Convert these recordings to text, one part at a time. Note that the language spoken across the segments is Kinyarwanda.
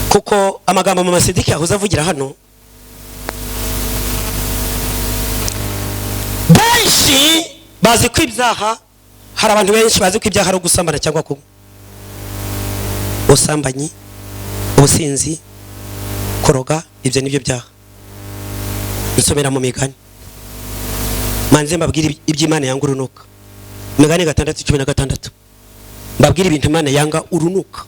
kuko amagambo mama Sidiki yahoze avugira hano benshi bazi ko ibyaha, hari abantu benshi bazi ko ibyaha ari gusambana cyangwa kunywa, ubusambanyi, ubusinzi, kuroga, ibyo nibyo byaha. Nsomera mu Migani, manze mbabwira iby'Imana yanga urunuka. Migani 6:16 mbabwira ibintu Imana yanga urunuka.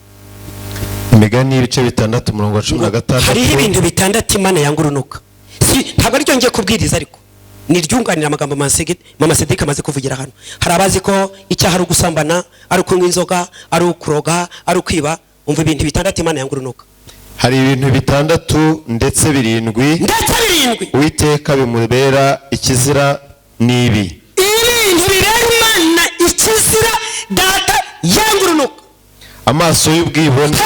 Imigani ibice 6:16 hariho ibintu bitandatu Imana yanga urunuka. Ntabwo ari cyo ngiye kubwiriza, ariko niryunganira amagambo mama Sidiki amaze kuvugira hano. Hari abazi ko icyaha ari gusambana, ari kunywa inzoga, ari ukuroga, ari ukwiba. Umva ibintu bitandatu Imana yanga urunuka. Hari ibintu 6 ndetse 7 Uwiteka bimubera ikizira nibi. Ibintu bibera Imana ikizira data yanga urunuka. Amaso y'ubwibone,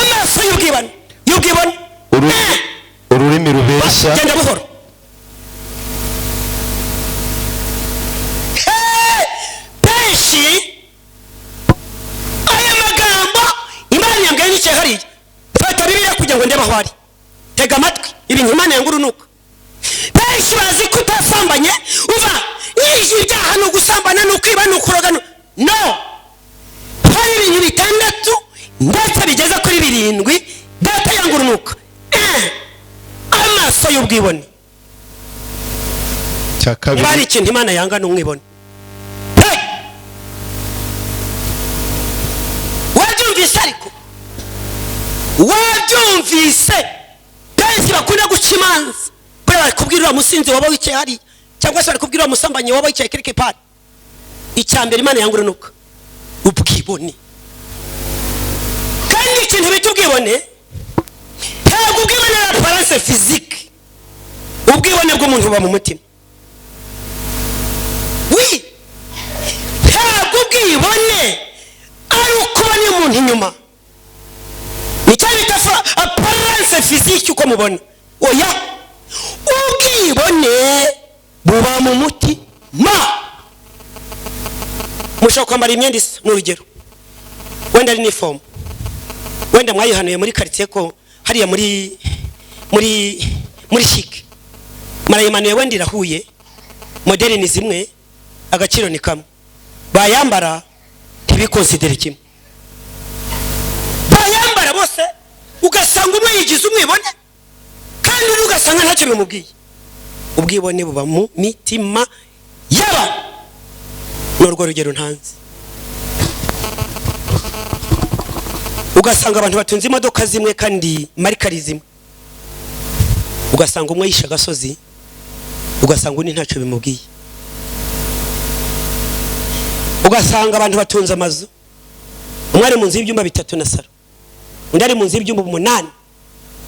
ururimi rubeshya, genda buhoro. Benshi aya magambo Imana yambwiye n'icyo hariya. Fata Bibiliya kugira ngo ndebe aho ari. Tega amatwi ibintu Imana yanga urunuka. Benshi bazi ko utasambanye uva yije ibyaha no gusambana no kwiba no kuroga no. Hari ibintu bitandatu ndetse bigeza kuri 7 data yanga urunuka. Amaso y'ubwibone, cya kabiri bari ikintu Imana yanga n'umwibone. Wabyumvise ariko wabyumvise benshi bakunda guca imanza bari kubwira umusinzi waba wicaye hari, cyangwa se bari kubwira umusambanyi waba wicaye quelque part. Icyambere Imana yanga urunuka ubwibone. Kandi ikintu bita ubwibone ntabwo ubwibone ari apparence physique. Ubwibone bw'umuntu buba mu mutima. Ntabwo ubwibone ari ukubona umuntu inyuma. Nicyo bita apparence physique uko mubona. Oya, ubwibone buba mu mutima. Mushaka kwambara imyenda isa n'urugero, wenda ari uniform, wenda mwayihanuye muri quartier ko hariya muri chic, marayimanuye wenda irahuye, modeli ni zimwe, agaciro ni kamwe, bayambara ntibikonsidere kimwe. Bayambara bose ugasanga umwe yigize umwibone kandi ugasanga ntacyo bimubwiye. Ubwibone buba mu mitima yaba. N'urwo rugero ntanze, ugasanga abantu batunze imodoka zimwe kandi marikari zimwe, ugasanga umwe yisha gasozi, ugasanga undi ntacyo bimubwiye. Ugasanga abantu batunze amazu, umwe ari mu nzu y'ibyumba 3 na salo, undi ari mu nzu y'ibyumba 8,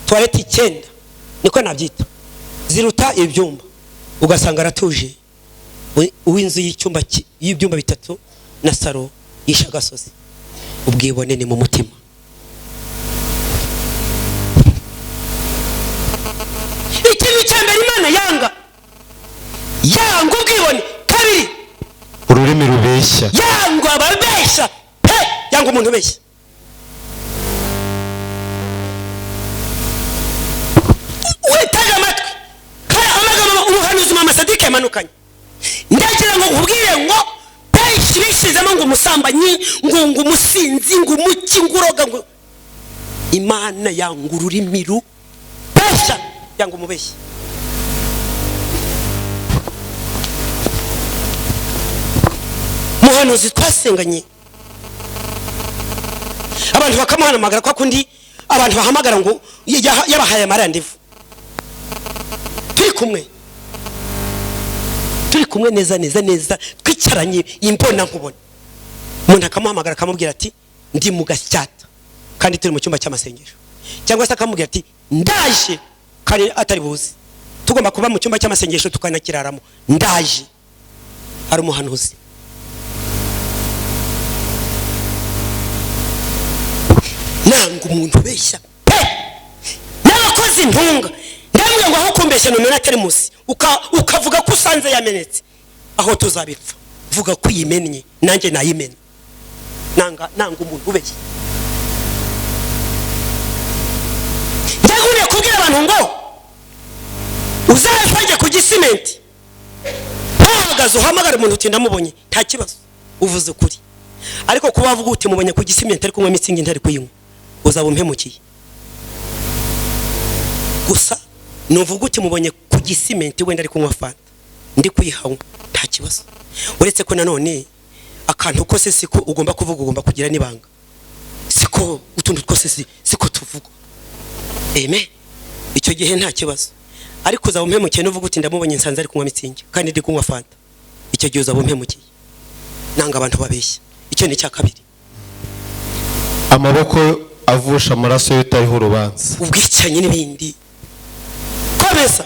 toilette 9, niko nabyita, ziruta ibyumba. Ugasanga aratuje, uw'inzu y'ibyumba 3 na salo yisha gasozi. Ubwibone ni mu mutima. Ikintu cyambere Imana yanga ubwibone. Kabiri, ururimi rubeshya, yanga ababeshya. Yanga umuntu ubeshya. Witaga amatwi amagambo umuhanuzi mama Sidiki yamanukanye. Ndagira ngo ubwire ngo benshi bishizemo ngo umusambanyi, ngo umusinzi, ngo umuki, nguroga, ngo Imana yanga ururimi rubeshya, yanga umubeshyi. Muhanuzi twasenganye, abantu bakamuhamagara kwa kundi abantu bahamagara ngo yabahaye amarandevu. Turi kumwe neza twicaranye imbona nkubona. Umuntu akamuhamagara akamubwira ati ndi mu Gasyata kandi turi mu cyumba cy'amasengesho, cyangwa se akamubwira ati ndaje kandi atari buzi. Tugomba kuba mu cyumba cy'amasengesho tukanakiraramo. Ndaje. Ari umuhanuzi. Nanga umuntu ubeshya. N'abakozi intunga ndamwe ngo aho kumbeshya no na Teremusi ukavuga ko usanze yamenetse, aho tuzabipfa. Vuga ko yimennye nanjye nayimena. Nanga umuntu ubeshya. ndaguriye kubwira abantu ngo uzasange ku gisimenti uhagaze uhamagara umuntu uti ndamubonye nta kibazo uvuze ukuri, ariko kuba wavuga uti mubonye ku gisimenti ariko kunywa mitsingi ntari kuyinywa uzaba umpemukiye. Gusa nuvuga uti mubonye ku gisimenti wenda ari kunywa fanta ndi kuyihawe nta kibazo, uretse ko nanone akantu kose siko ugomba kuvuga, ugomba kugira nibanga, siko utuntu twose siko tuvuga. Amen. Icyo gihe nta kibazo, ariko uzaba umpemukiye nuvuga uti ndamubonye nsanze ari kunywa mitsingi kandi ndi kunywa fanta, icyo gihe uzaba umpemukiye. Nanga abantu babeshya. Icyo ni cya kabiri. Amaboko avusha amaraso y'utariho urubanza, ubwicanyi n'ibindi. Komeza.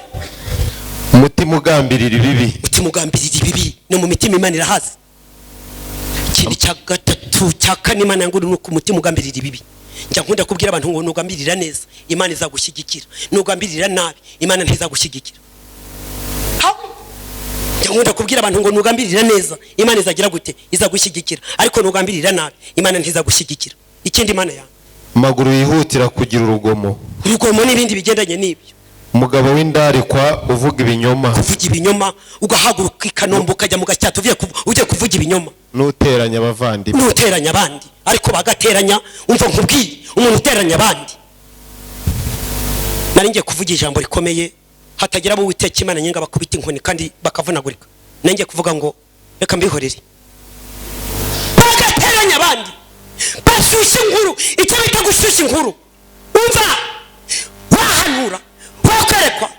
umutima ugambirira ibibi, umutima ugambirira ibibi no mu mitima Imana irahazi. Ikindi cya gatatu cya kane Imana yangu ni ku mutima ugambirira ibibi. Njya nkunda kubwira abantu ngo nugambirira neza Imana izagushyigikira, nugambirira nabi Imana ntizagushyigikira. Njya nkunda kubwira abantu ngo nugambirira neza Imana izagira gute, izagushyigikira, ariko nugambirira nabi Imana ntizagushyigikira. Ikindi Imana yangu amaguru yihutira kugira urugomo, urugomo n'ibindi bigendanye n'ibyo. umugabo w'indarikwa uvuga ibinyoma, kuvuga ibinyoma ugahaguruka ikanombo ukajya mu gacyata ugiye kuvuga ibinyoma, n'uteranya abavandimwe, n'uteranya abandi, ariko bagateranya. Umva nkubwiye, umuntu uteranya abandi. Nari ngiye kuvuga ijambo rikomeye hatagira abo Uwiteka Imana nyenga bakubita inkoni kandi bakavunagurika. Nari ngiye kuvuga ngo reka mbihorere. Bagateranya abandi bashyushya inkuru, icyo bita gushyushya inkuru. Umva, wahanura wakerekwa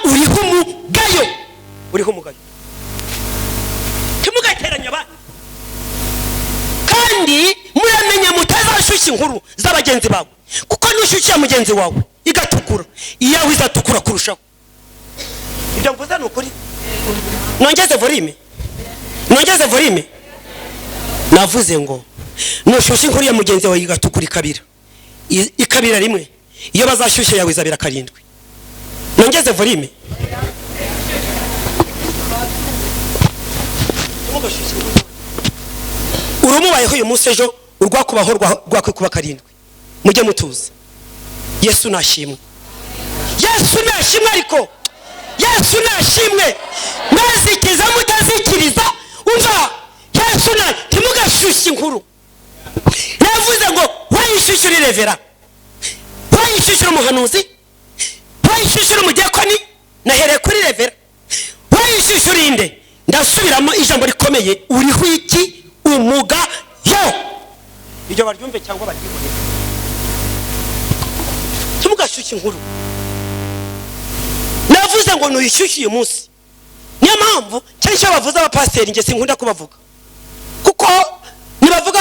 uriho umugayo, uriho umugayo, timugateranya abandi kandi muramenye mutazashyushya inkuru z'abagenzi bawe, kuko nushyushya mugenzi wawe igatukura iyawe izatukura kurushaho. Ibyo mvuze ni ukuri. Nongeze volume. Navuze ngo nushyushya inkuru ya mugenzi wawe igatukura ikabira rimwe, iyo bazashyushya yawe izabira karindwi. Nongeze volume. Urumubayeho uyu munsi, ejo urwakubaho rwakwikuba karindwi. Mujye mutuza. Yesu nashimwe. Ariko Yesu nashimwe. Mwazikiza mutazikiriza. Umva, Yesu timugashyushya inkuru. Navuze ngo wayishyushyura revera, wayishyushyura umuhanuzi, wayishyushyura umudiyakoni, nahereye kuri revera, wayishyushyura inde. Ndasubiramo ijambo rikomeye, uriho iki? Umugayo. Ibyo baryumve cyangwa baryibone. Timugashyushya inkuru. Navuze ngo nuyishyushye uyu munsi. Niyo mpamvu cyangwa bavuze abapasiteri nge sinkunda kubavuga, kuko nibavuga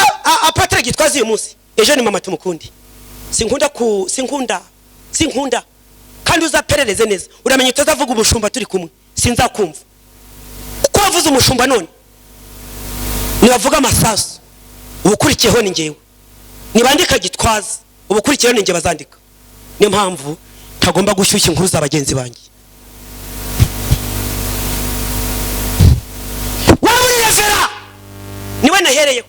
apatire gitwaza uyu munsi ejo ni mama tumukundi. Sinkunda kandi uzaperereze neza, uramenye utazavuga umushumba turi kumwe sinzakumva, kuko wavuze umushumba none nibavuga amasasu ubukurikiyeho ni ngewe, nibandika gitwaza ubukurikiyeho ni nge bazandika. Niyo mpamvu tagomba gushyushya inkuru za bagenzi banjye. Wabirevera niwe nahereyeho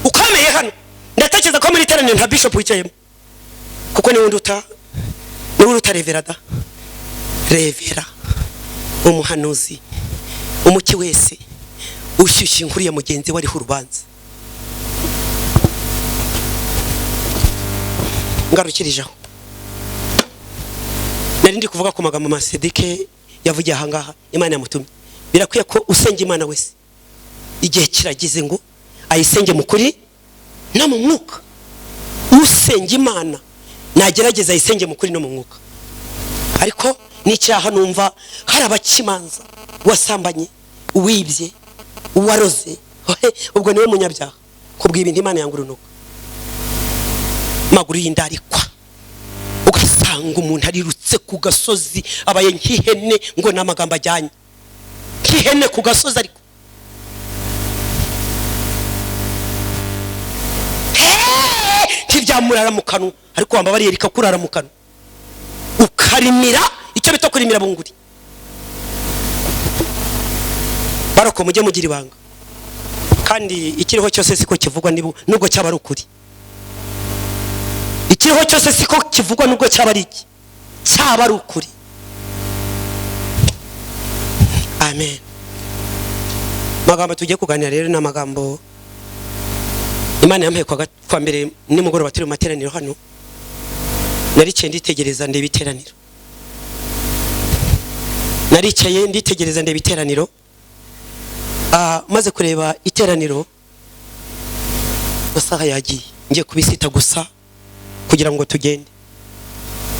ukomeye hano. Ndatekereza ko muri teraniro nta bishop wicayemo, kuko ni wundi uta revera da. Revera umuhanuzi, umuki wese ushyushya inkuru ya mugenzi wari ho urubanza. Ngarukirijeho nari ndi kuvuga ku magambo Masedike yavugiye ahangaha Imana yamutumye. Birakwiye ko usenga Imana wese igihe kiragize ngo ayisenge mu kuri no mu mwuka. Usenga Imana nagerageza ayisenge mu kuri no mu mwuka. Ariko n'icyaha numva hari abakimanza, wasambanye, uwibye, uwaroze, ubwo niwe munyabyaha kubwira ibintu Imana yangurunuka. Maguru y'indarikwa ugasanga umuntu arirutse ku gasozi abaye nk'ihene ngo n'amagambo ajyanye nk'ihene ku gasozi, ariko kiryamurara mu kanwa, ariko wamba bari yerika kurara mu kanwa ukarimira icyo bita kurimira bunguri. Baroko mujye mugira ibanga, kandi ikiriho cyose siko kivugwa nubwo cyaba ari ukuri. kiriho cyose siko kivugwa nubwo cyaba ari iki, cyaba ari ukuri. Amen. Magambo tugiye kuganira rero ni amagambo Imana yampaye kwa mbere nimugoroba turi mu materaniro hano. Naricaye nditegereza ndeba iteraniro. Naricaye nditegereza ndeba iteraniro. Maze kureba iteraniro masaha yagiye, ngiye kubisita gusa kugira ngo tugende.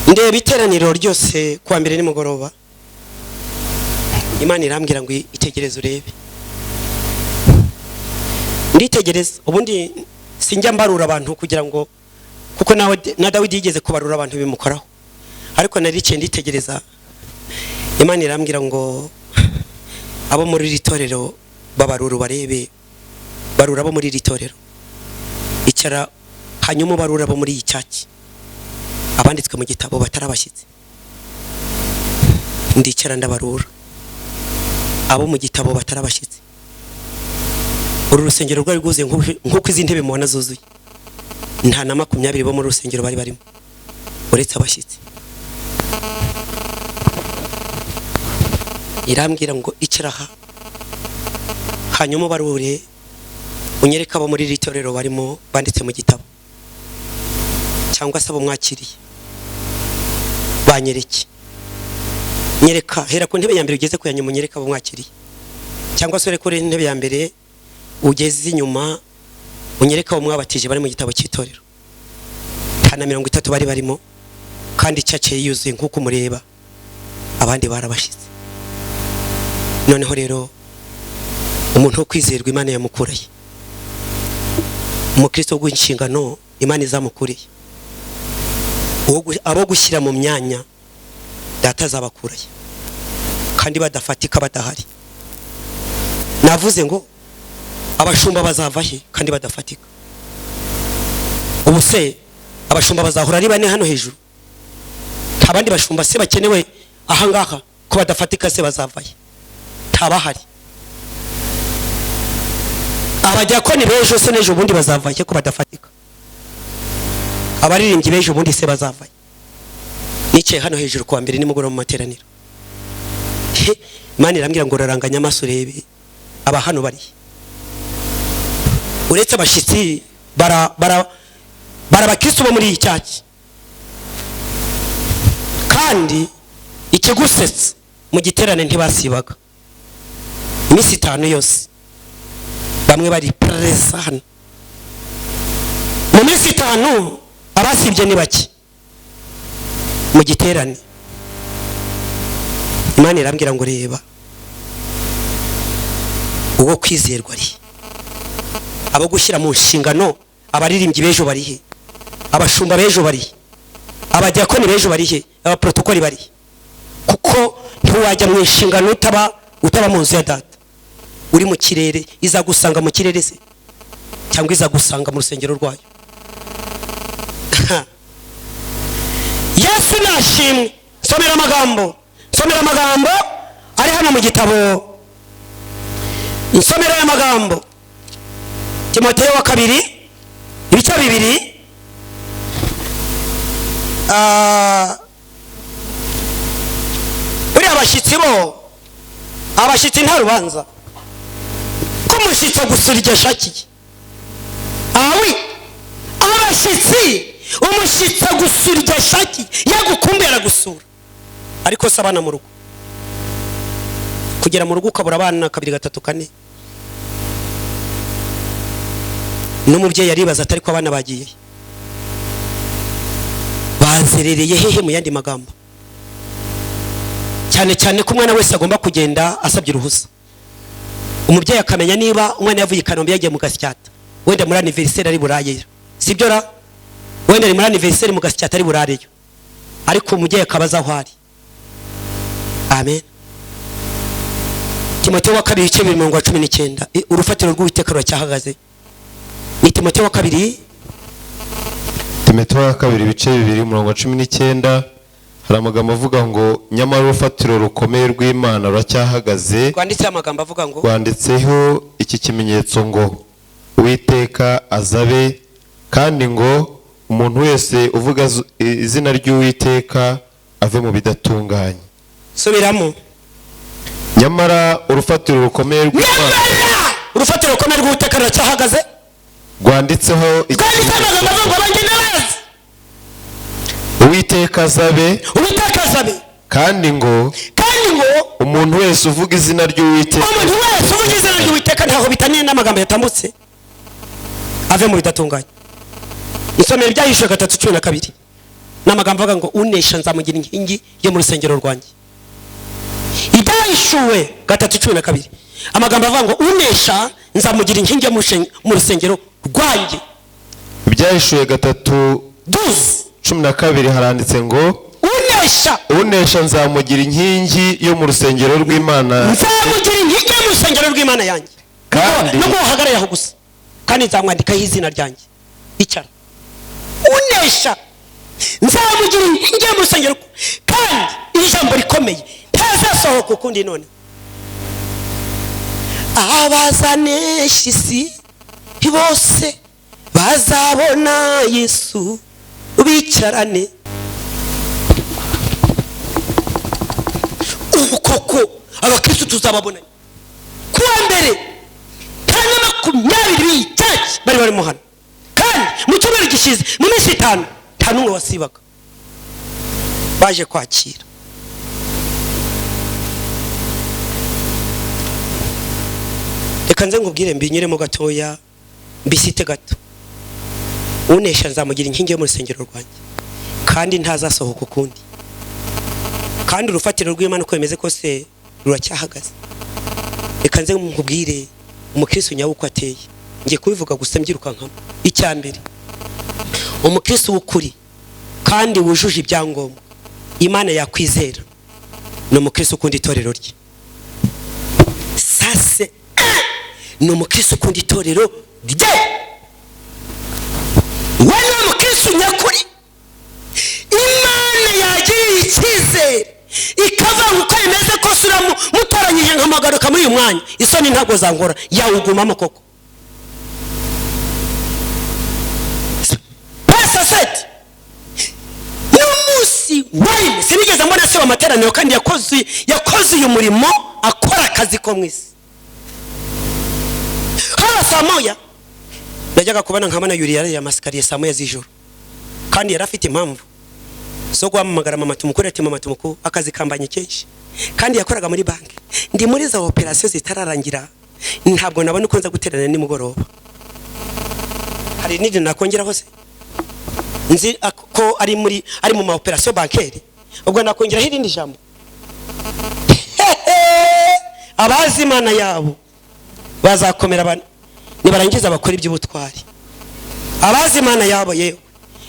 Ndeba iteraniro ryose kwa mbere nimugoroba. Imana irambwira ngo itegereze urebe. Nditegereza, ubundi sinjya mbarura abantu kugira ngo, kuko na Dawidi yigeze kubarura abantu bimukoraho. Ariko naricaye nditegereza, Imana irambwira ngo abo muri ritorero babarura barebe, barura abo muri ritorero. Icara hanyuma barura abo muri icyaki, abanditswe mu gitabo batarabashyitse. Ndicara ndabarura abo mu gitabo batarabashyitse. Uru rusengero rwari rwuzuye nk'uko izi ntebe mubona zuzuye. Nta na 20 bo muri rusengero bari barimo uretse abashyitsi. Irambwira ngo icara hanyuma barure unyereka abo muri ritorero barimo banditse mu gitabo, cyangwa se abo mwakiriye banyereke. Nyereka hera ku ntebe ya mbere ugeze kuyanyuma, unyereka abo mwakiriye, cyangwa se kuri ntebe ya mbere ugeze inyuma unyereka abo mwabatije bari mu gitabo cy'itorero. Hana 30 bari barimo, kandi cyace yuzuye nk'uko mureba, abandi barabashyitse. Noneho rero umuntu wo kwizerwa Imana yamukuraye, umukristo w'inshingano Imana izamukuriye, abo gushyira mu myanya Data azabakuraye kandi badafatika badahari. Navuze ngo abashumba bazava he kandi badafatika? Ubuse abashumba bazahora ari bane hano hejuru? Ntabandi bashumba se bakenewe ahangaha ko badafatika se bazava he? Tabahari. Abajyakoni bejo se nejo bundi bazava he ko badafatika? Abaririmbyi bejo bundi se bazava he? Nicaye hano hejuru kwa mbere nimugoroba mu materaniro. Imana irambwira ngo raranganya amaso urebe aba hano bari. Uretse abashyitsi bakristo bo muri icyaki. Kandi ikigusetsa mu giterane ntibasibaga iminsi 5 yose. Bamwe bari presa hano mu minsi 5, abasibye ni bake mu giterane. Imana irambwira ngo reba uwo kwizerwa ari, abo gushyira mu nshingano. Abaririmbyi bejo bari he? Abashumba bejo bari he? Abadiyakoni bejo bari he? Abaprotokoli bari he? Kuko ntiwajya mu nshingano utaba mu nzu ya Data. Uri mu kirere, izagusanga mu kirere se, cyangwa izagusanga mu rusengero rwayo. Yesu nashimwe. Somera amagambo ari hano mu gitabo. Nsomera amagambo Timoteyo wa 2 ibice 2. Uri abashyitsi nta rubanza ko mushyitsa gusurya shakiye. Abashyitsi umushyitsa gusurya shakiye yagukumbera gusura, ariko sabana mu rugo. Kugera mu rugo ukabura abana 2 3 4. N'umubyeyi yaribaza atari ko abana bagiye bazerereye hehe. Mu yandi magambo, cyane ko umwana wese agomba kugenda asabye uruhusa. Umubyeyi akamenya niba umwana yavuye Kanombe yagiye mu Gasyata, wenda muri anniversaire ari burayeyo, sibyo ra? Wenda ari muri anniversaire mu Gasyata ari burareyo, ariko umubyeyi akabaza aho ari. Amen. Timoteyo wa 2 ibice 19. Urufatiro rw'Uwiteka ruracyahagaze. Ni Timoteyo wa 2 ibice 2:19. Hari amagambo avuga ngo nyamara urufatiro rukomeye rw'Imana ruracyahagaze. Kwanditse amagambo avuga ngo, kwanditseho iki kimenyetso ngo Uwiteka azabe, kandi ngo umuntu wese uvuga izina ry'Uwiteka ave mu bidatunganye. Subiramo. Nyamara urufatiro rukomeye rw'Uwiteka ruracyahagaze. Rwanditseho Uwiteka azabe kandi ngo umuntu wese uvuga izina ry'Uwiteka ntaho bitaniye n'amagambo yatambutse ave mu bidatunganye. Isomero ryahishwe 3:12 n'amagambo avuga ngo unesha nzamugira inkingi yo mu rusengero rwanjye. Idahishuwe 3:12 amagambo avuga ngo unesha nzamugira inkingi yo mu rusengero rwanjye. Ibyahishuwe 3:12 haranditse ngo unesha nzamugira inkingi yo mu rusengero rw'Imana. Nzamugira inkingi yo mu rusengero rw'Imana yanjye. Kandi no guhagarara aho gusa. Kandi nzamwandikaho izina ryanjye. Icara. Unesha nzamugira inkingi yo mu rusengero kandi ijambo rikomeye ntazasohoka ukundi none. Abazanesha isi bose bazabona Yesu bicarane. Koko abakristo tuzababona kuwa mbere kandi 20 church bari mu hano kandi mu cyumweru gishize mu minsi 5 nta numwe wasibaga baje kwakira. Reka nze ngubwire mbinyiremo gatoya mbisite gato. Unesha nzamugira inkingi yo mu rusengero rwanjye kandi ntazasohoka ukundi. Kandi urufatiro rw'Imana uko yemeze kose ruracyahagaze. Reka nze ngubwire umukristo nyawuko ateye. Ngiye kubivuga gusa mbyiruka nkamo. Icyambere umukristo w'ukuri kandi wujuje ibyangombwa Imana yakwizera no umukristo ukunda itorero rye. Sase no umukristo ukunda itorero rye. Wano umukristo nyakuri Imana yagiriye icyizere ikava uko yemeze ko suramu mutoranyije nkamagaruka muri uyu mwanya. Isoni ntago zangora yawugumamo koko. Pasa set n'umunsi wari sinigeze mbona se w'amateraniro kandi yakoze uyu murimo akora akazi ko mwisi. Haba saa moya najyaga kubana nkabana yuri ya masikariye saa moya z'ijoro kandi yarafite impamvu so guhamagara mama tumukuru ati mama tumuku akazi kambanye kenshi kandi yakoraga muri banki. Ndi muri za operation zitararangira ntabwo nabona uko nza guterana nimugoroba. Hari nidi nakongera hose nzi ko ari mu ma operation bancaire ubwo nakongera hirindi jambo. Abazi Imana yabo bazakomera abantu nibarangiza bakora iby'ubutwari. Abazi Imana yabo yewe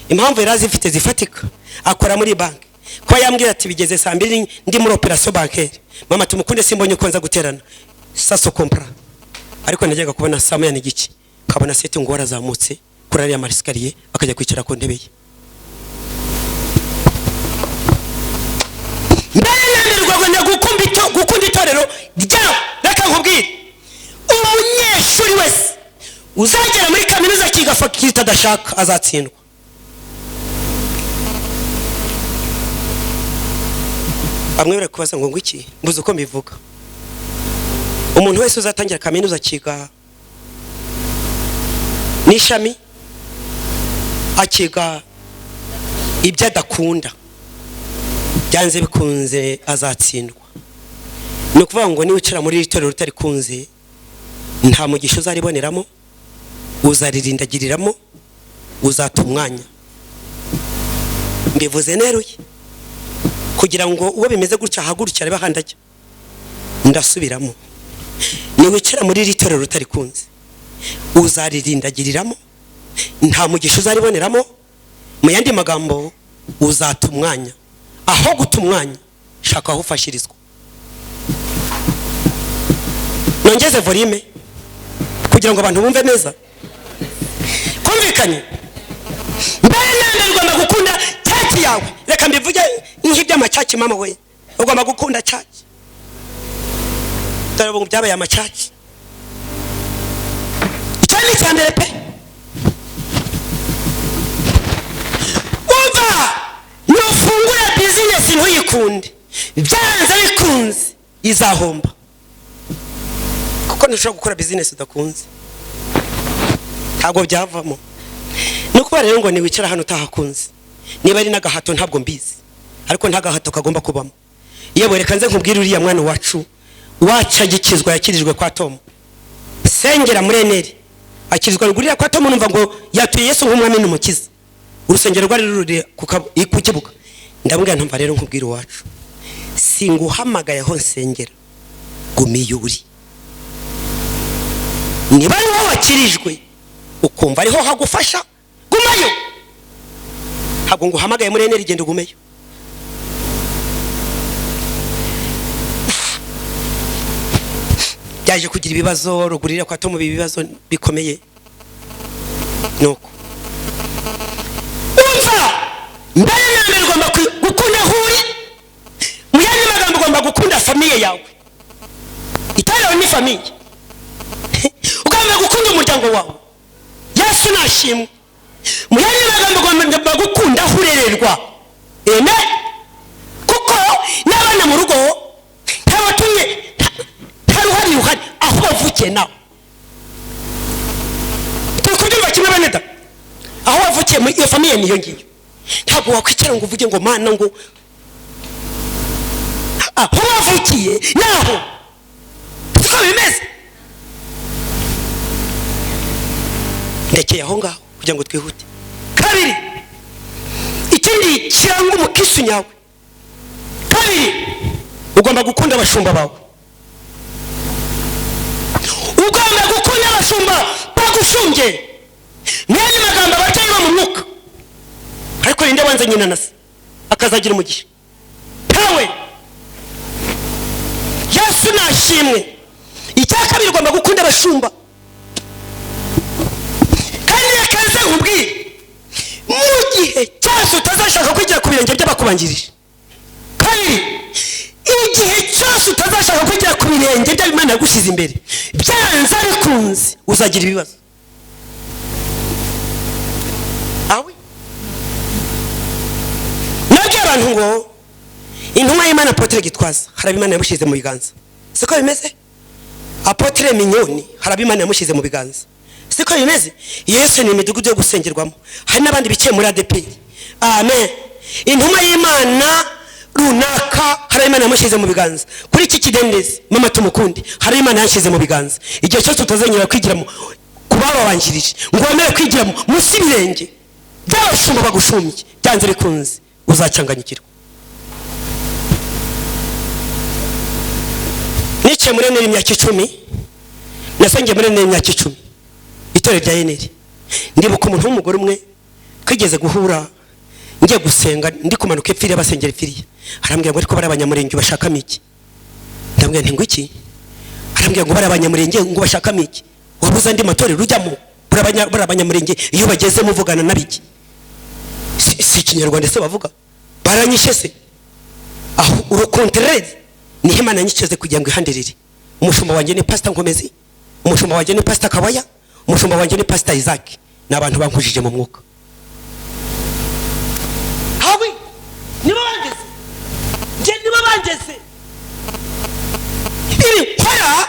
impamvu yarazi ifite zifatika akora muri banki ko yambwira ati bigeze saa 2 ndi muri operation bancaire mama tumukunde simbonye uko nza guterana saso compra ariko najyaga kubona saa 1 n'igice kabona sete ngo warazamutse kuri ariya marisikariye akajya kwicara ku ntebe ye. Gukunda itorero ryawe. Reka nkubwire umunyeshuri wese uzagera muri kaminuza akiga fakulty adashaka azatsindwa. Bamwe bari kubaza ngo iki mbuze uko mbivuga. Umuntu wese uzatangira kaminuza akiga n'ishami akiga ibyo adakunda byanze bikunze azatsindwa. Ni ukuvuga ngo niba ucara muri itorero rutari kunze nta mugisha uzariboneramo, uzaririndagiriramo, uzatumwanya. Mbivuze neruye kugira ngo uwo bimeze gutya hagurukira bahandajya. Ndasubiramo, ni wicara muri itorero rutari kunze uzaririndagiriramo, nta mugisha uzariboneramo, mu yandi magambo uzatumwanya. Aho gutumwanya shaka aho ufashirizwa. Nongeze volume kugira ngo abantu bumve neza. Kumvikanye mbere ngomba gukunda cyaki yawe. Reka mbivuge nk'iby'amacaki mama we. Ugomba gukunda cyaki. Dore ubu byabaye amacaki. Icyo ni cyambere pe. yose ntuyikunde, byanze bikunze izahomba, kuko ntushobora gukora business udakunze, ntabwo byavamo. Nuko rero ngo niwicara hano utahakunze, niba ari n'agahato ntabwo mbizi, ariko nta gahato kagomba kubamo. Yewe reka nze nkubwire uriya mwana wacu wacagikizwa yakirijwe kwa Tom, sengera mureneri akirizwa rugurira kwa Tom, numva ngo yatuye Yesu nk'umwami n'umukiza, urusengero rwari ruri ku kibuga. Ndambwira ntumva rero nkubwire wacu, singuhamagaye aho nsengera, gumiyuri. Niba ari wowe wakirijwe ukumva ariho hagufasha, gumayo. Ntabwo nguhamagaye mureneri genda gumeyo. Yaje kugira ibibazo rugurira kwa Tom, ibibazo bikomeye nuko umva mbere nambere ugomba gukunda huri muyandi magambo, ugomba gukunda famiye yawe, itarawe ni famiye, ugomba gukunda umuryango wawe. Yesu nashimwe. Muyandi magambo ugomba gukunda hurererwa, kuko n'abana mu rugo ntabatumye ruhari aho bavukiye nawe. Tukubyumva kimwe baneda, aho wavukiye muri iyo famiye niyo ngiyo. Ntabwo wakwicara ngo uvuge ngo mana ngo aho wavukiye naho tuko bimeze. Ndekeye aho ngaho kugira ngo twihute. Kabiri, ikindi kiranga umukisu nyawe. Kabiri, ugomba gukunda abashumba bawe, ugomba gukunda abashumba bagushumbye. Mwene magambo abatayi bo mu mwuka, ariko rinde wanze nyina nase akazagira umugisha tawe. Yesu nashimwe. Icya kabiri, ugomba gukunda abashumba. Kandi rekaze nkubwire, mu gihe cyose utazashaka kwigira ku birenge by'abakubanjirije, kabiri igihe cyose utazashaka kwigira ku birenge by'Imana yagushyize imbere, byanze bikunze uzagira ibibazo. Awe nabyo abantu ngo intumwa y'Imana Apotre Gitwaza haraba Imana yamushyize mu biganza, siko bimeze. Apotre Minyoni haraba Imana yamushyize mu biganza, siko bimeze. Yesu ni imidugudu yo gusengerwamo, hari n'abandi biciye muri ADP. Amen. Intumwa y'Imana runaka hari Imana yamushyize mu biganza. Kuri iki kidendezi mama tumukunde hari Imana yashyize mu biganza. Igihe cyose utazanyira kwigiramo kubabanjirije, ngo wemere kwigiramo musi birenge by'abashumba bagushumbye, byanze bikunze uzacanganyikirwa. Nice muri neri imyaka 10, nasengeye muri neri imyaka 10 itore rya Yeneri. Ndibuka umuntu w'umugore umwe kwigeze guhura ngiye gusenga, ndi kumanuka epfiriye basengera epfiriye, arambwira ngo ariko bari abanyamurenge bashaka miki. Ndambwira nti ngo iki? Arambwira ngo bari abanyamurenge ngo bashaka miki. Wabuza ndi matorero rujyamo bari abanyamurenge iyo bageze muvugana nabiki? Si Kinyarwanda se bavuga? Baranyishe se? Aho urukontrere ni Imana nyiceze kugira ngo ihanderere. Umushumba wanjye ni Pastor Nkomezi, umushumba wanjye ni Pastor Kabaya, umushumba wanjye ni Pastor Isaac, n'abantu bankujije mu mwuka. Hawi nibo bangeze, nje nibo bangeze. Iri kwara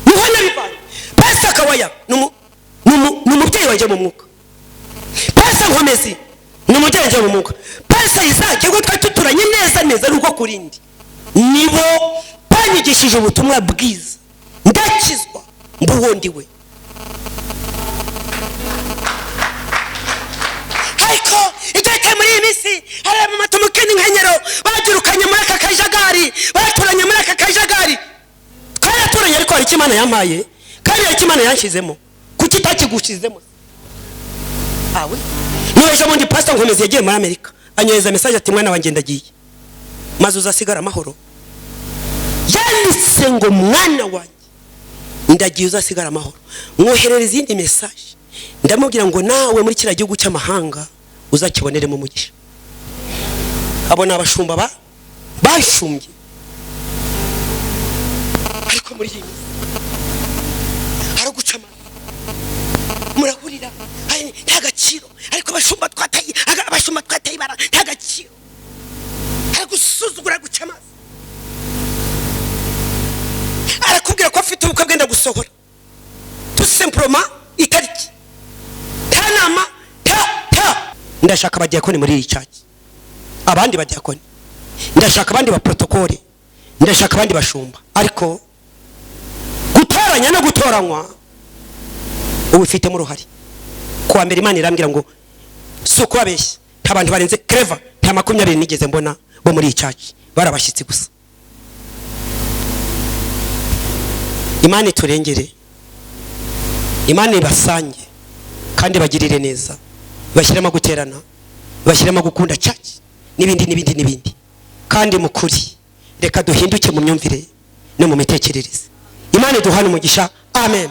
niho nabivanye. Pastor Kabaya n'umubyeyi wanjye mu mwuka, Pastor Nkomezi n'umubyeyi wanjye mu mwuka, Pastor Isaac ngo twatuturanye neza ruko kurindi, nibo banyigishije ubutumwa bwiza, ndakizwa mbuhondiwe. Ariko igete muri iyi minsi hari amatumukeni nkenyero bagirukanye muri aka kajagari, baturanye muri aka kajagari. Twayaturanye ariko hari Imana yampaye, kandi hari Imana yanshizemo. Kuki itakigushizemo? Awe niweje mundi Pastor Nkomezi yagiye muri Amerika, anyohereza message ati mwana wanjye ndagiye, maze uzasigara amahoro. Yanditse ngo mwana wanjye ndagiye uzasigara amahoro. Mwoherereza izindi message, ndamubwira ngo nawe muri kira gihugu cy'amahanga uzakibonere mu mugisha. Abona abashumba bashumbye, ariko muri iyi hari gucama murahurira nta gaciro, ariko abashumba twataye bara nta gaciro, ariko igasohora tout simplement itariki nta nama ta ndashaka abadiyakoni muri iyi church, abandi badiyakoni, ndashaka abandi ba protokole, ndashaka abandi bashumba, ariko gutoranya no gutoranywa ubifitemo uruhari. Kuwa mbere Imana irambwira ngo suko abeshya nta bantu barenze Clever nta 20 nigeze mbona bo muri iyi church, barabashyitsi gusa. Imana turengere, Imana ibasange kandi bagirire neza, bashyiremo guterana, bashyiremo gukunda church n'ibindi kandi mukuri. Reka duhinduke mu myumvire no mu mitekerereze. Imana duhana umugisha. Amen.